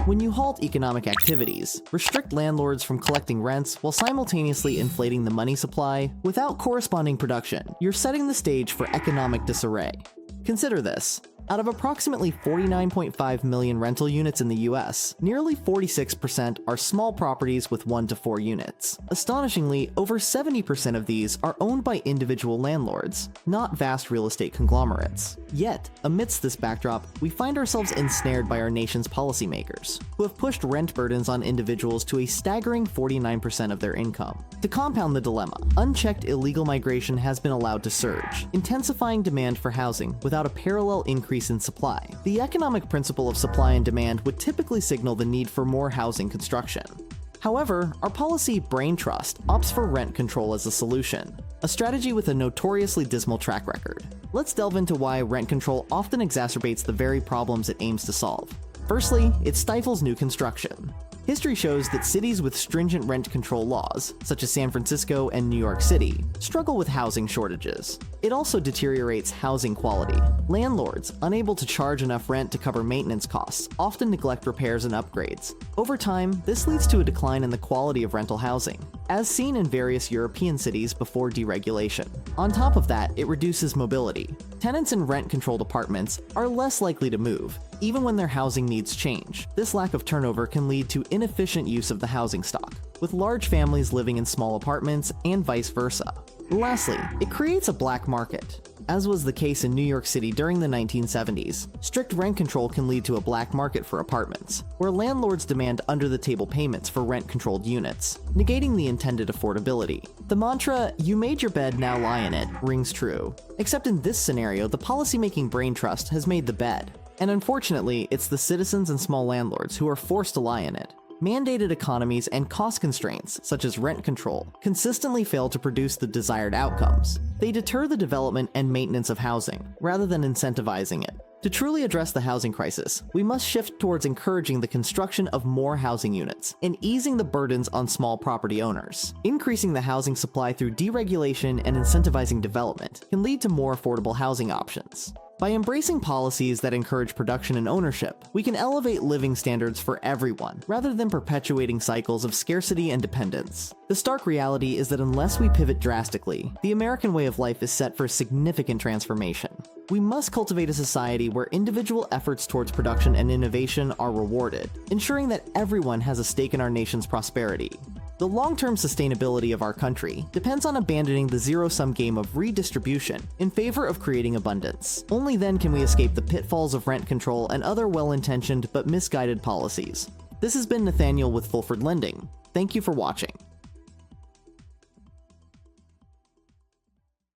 When you halt economic activities, restrict landlords from collecting rents while simultaneously inflating the money supply without corresponding production, you're setting the stage for economic disarray. Consider this. Out of approximately 49.5 million rental units in the US, nearly 46% are small properties with 1 to 4 units. Astonishingly, over 70% of these are owned by individual landlords, not vast real estate conglomerates. Yet, amidst this backdrop, we find ourselves ensnared by our nation's policymakers, who have pushed rent burdens on individuals to a staggering 49% of their income. To compound the dilemma, unchecked illegal migration has been allowed to surge, intensifying demand for housing without a parallel increase in supply. The economic principle of supply and demand would typically signal the need for more housing construction. However, our policy Brain Trust opts for rent control as a solution, a strategy with a notoriously dismal track record. Let's delve into why rent control often exacerbates the very problems it aims to solve. Firstly, it stifles new construction. History shows that cities with stringent rent control laws, such as San Francisco and New York City, struggle with housing shortages. It also deteriorates housing quality. Landlords, unable to charge enough rent to cover maintenance costs, often neglect repairs and upgrades. Over time, this leads to a decline in the quality of rental housing, as seen in various European cities before deregulation. On top of that, it reduces mobility. Tenants in rent-controlled apartments are less likely to move, even when their housing needs change. This lack of turnover can lead to inefficient use of the housing stock, with large families living in small apartments and vice versa. Lastly, it creates a black market. As was the case in New York City during the 1970s, strict rent control can lead to a black market for apartments, where landlords demand under-the-table payments for rent-controlled units, negating the intended affordability. The mantra, "you made your bed, now lie in it," rings true. Except in this scenario, the policymaking brain trust has made the bed. And unfortunately, it's the citizens and small landlords who are forced to lie in it. Mandated economies and cost constraints, such as rent control, consistently fail to produce the desired outcomes. They deter the development and maintenance of housing, rather than incentivizing it. To truly address the housing crisis, we must shift towards encouraging the construction of more housing units and easing the burdens on small property owners. Increasing the housing supply through deregulation and incentivizing development can lead to more affordable housing options. By embracing policies that encourage production and ownership, we can elevate living standards for everyone, rather than perpetuating cycles of scarcity and dependence. The stark reality is that unless we pivot drastically, the American way of life is set for significant transformation. We must cultivate a society where individual efforts towards production and innovation are rewarded, ensuring that everyone has a stake in our nation's prosperity. The long-term sustainability of our country depends on abandoning the zero-sum game of redistribution in favor of creating abundance. Only then can we escape the pitfalls of rent control and other well-intentioned but misguided policies. This has been Nathaniel with Fulford Lending. Thank you for watching.